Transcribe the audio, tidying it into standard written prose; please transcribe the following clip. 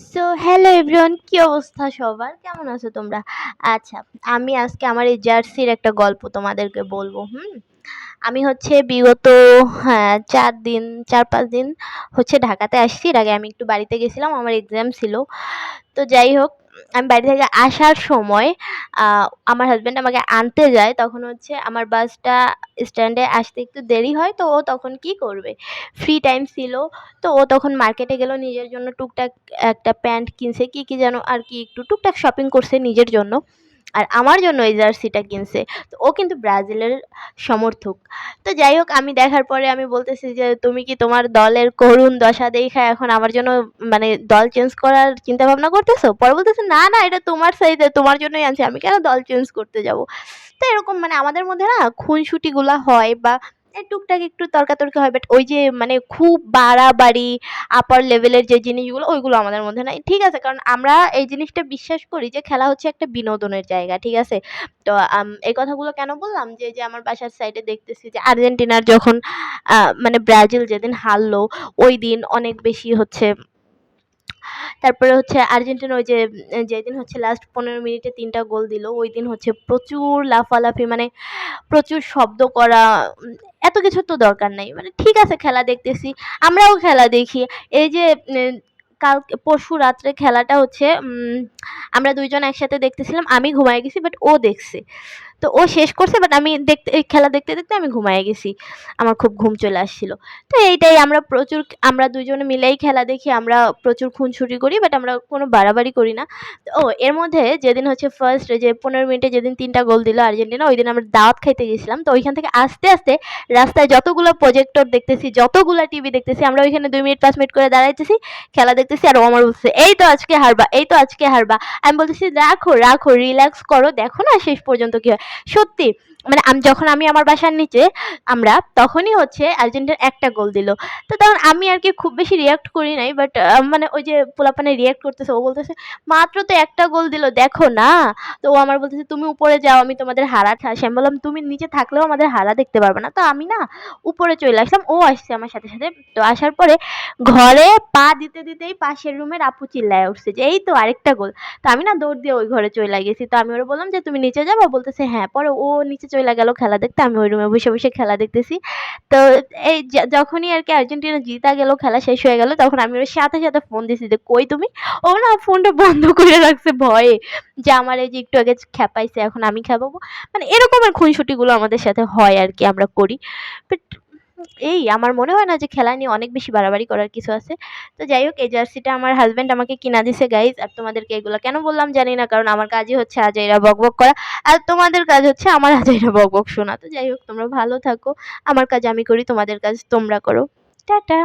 So hello everyone, কি অবস্থা সবার? কেমন আছো তোমরা? আচ্ছা, আমি আজকে আমার এই জার্সির একটা গল্প তোমাদেরকে বলবো। আমি হচ্ছে বিগত ৪ দিন ৪-৫ দিন হচ্ছে ঢাকাতে আসছি। এর আগে আমি একটু বাড়িতে গেছিলাম। আমার এক্সাম ছিল। তো যাই হোক, আমি বাড়ি থেকে আসার সময় আ আমার হাসব্যান্ড আমাকে আনতে যায়। তখন হচ্ছে আমার বাসটা স্ট্যান্ডে আসতে একটু দেরি হয়। তো ও তখন কি করবে? ফ্রি টাইম ছিল। তো ও তখন মার্কেটে গেল নিজের জন্য টুকটাক একটা প্যান্ট কিনছে। কি যেন আরকি একটু টুকটাক শপিং করছে নিজের জন্য। আর আমার জন্য এই জার্সিটা কিনছে। তো ও কিন্তু ব্রাজিলের সমর্থক। তো যাই হোক, আমি দেখার পরে আমি বলতেছি যে, "তুমি কি তোমার দলের করুণ দশা দেইখা এখন আমার জন্য মানে দল চেঞ্জ করার চিন্তাভাবনা করতেছো?" পরে বলতেছে, "না, এটা তোমার সাইজে, তোমার জন্যই আনছি। আমি কেন দল চেঞ্জ করতে যাবো?" তো এরকম মানে আমাদের মধ্যে না খুনসুটিগুলা হয় বা টুকটাক একটু তর্কাতর্কি হয়। বাট ওই যে মানে খুব বাড়াবাড়ি আপার লেভেলের যে জিনিসগুলো ওইগুলো আমাদের মধ্যে নাই। ঠিক আছে? কারণ আমরা এই জিনিসটা বিশ্বাস করি যে খেলা হচ্ছে একটা বিনোদনের জায়গা। ঠিক আছে? তো এই কথাগুলো কেন বললাম? যে এই যে আমার বাসার সাইডে দেখতেছি যে আর্জেন্টিনার যখন আ মানে ব্রাজিল যেদিন হারলো ওইদিন অনেক বেশি হচ্ছে তারপরে হচ্ছে আর্জেন্টিনা ওই যে যেদিন হচ্ছে লাস্ট ১৫ মিনিটে ৩ টা গোল দিল, ওইদিন হচ্ছে প্রচুর লাফালাফি মানে প্রচুর শব্দ করা। উম এত কিছুর তো দরকার নাই। মানে ঠিক আছে খেলা দেখতেছি, আমরাও খেলা দেখি। এই যে পরশু রাত্রে খেলাটা হচ্ছে আমরা ২ জন একসাথে দেখতেছিলাম। আমি ঘুমায়ে গেছি বাট ও দেখছে। তো ও শেষ করছে বাট আমি এই খেলা দেখতে আমি ঘুমায়ে গেছি। আমার খুব ঘুম চলে আসছিল। তো এইটাই আমরা ২ জনে মিলেই খেলা দেখি। আমরা প্রচুর খুনসুটি করি বাট আমরা কোনো বাড়াবাড়ি করি না। এর মধ্যে যেদিন হচ্ছে ফার্স্ট যে ১৫ মিনিটে যেদিন ৩ টা গোল দিল আর্জেন্টিনা, ওইদিন আমরা দাওয়াত খাইতে গেছিলাম। তো ওইখান থেকে আস্তে রাস্তায় যতগুলো প্রজেক্টর দেখতেছি, যতগুলা টিভি দেখতেছি, আমরা ওইখানে ২ মিনিট ৫ মিনিট করে দাঁড়াইতেছি, খেলা দেখতেছি। আর ও আমার বলতেছে, "এই তো আজকে হারবা, এই তো আজকে হারবা।" আমি বলতেছি, "রাখো, রিল্যাক্স করো। দেখো না শেষ পর্যন্ত কি হয়।" সত্যি মানে যখন আমি আমার বাসার নিচে তখনই হচ্ছে আর্জেন্টিনা একটা গোল দিল। তো তখন আমি আরকি খুব বেশি রিঅ্যাক্ট করি নাই। বাট মানে ওই যে পোলাপানে রিঅ্যাক্ট করতেছে, ও বলতেছে, "মাত্র তো একটা গোল দিল, দেখো না?" তো ও আমার বলতেছে, "তুমি উপরে যাও, আমি তোমাদের হারা ঠাসি।" আমি বললাম, "তুমি নিচে থাকলেও আমাদের হারা দেখতে পারবে না।" তো আমি না উপরে চলে আসলাম। ও আসছে আমার সাথে। তো আসার পরে ঘরে পা দিতেই পাশের রুমের আপু চিল্লায়ে উঠছে যে, "এই তো আরেকটা গোল।" তো আমি না দৌড় দিয়ে ওই ঘরে চইলা গেছি। তো আমি ওরে বললাম যে, "তুমি নিচে যাবা?" বলতেছে, "হ্যাঁ।" পরে ও নিচে চইলা গেল খেলা দেখতে। আমি ওই রুমে বসে খেলা দেখতেছি। তো এই যখনই আরকি আর্জেন্টিনা জিতা গেল, খেলা শেষ হয়ে গেল, তখন আমি ওর সাথে ফোন দিছি যে, "কই তুমি?" ও না ফোনটা বন্ধ করে রাখছে ভয়ে যে আমার এই যে একটু আগে খেপাইছে, এখন আমি খেপাবো। মানে এরকমের খুনসুটিগুলো আমাদের সাথে হয় আরকি, আমরা করি। বাট এই আমার মনে হয় না যে খেলা নিয়ে অনেক বেশি বাড়াবাড়ি করার কিছু আছে। তো যাই হোক, এই জার্সিটা আমার হাসব্যান্ড আমাকে কিনা দিছে গাইস। আর তোমাদেরকে এগুলা কেন বললাম জানি না। কারণ আমার কাজই হচ্ছে আজাইরা বকবক করা। আর তোমাদের কাজ হচ্ছে আমার আজাইরা বকবক শোনা। তো যাই হোক, তোমরা ভালো থাকো। আমার কাজ আমি করি, তোমাদের কাজ তোমরা করো। টাটা।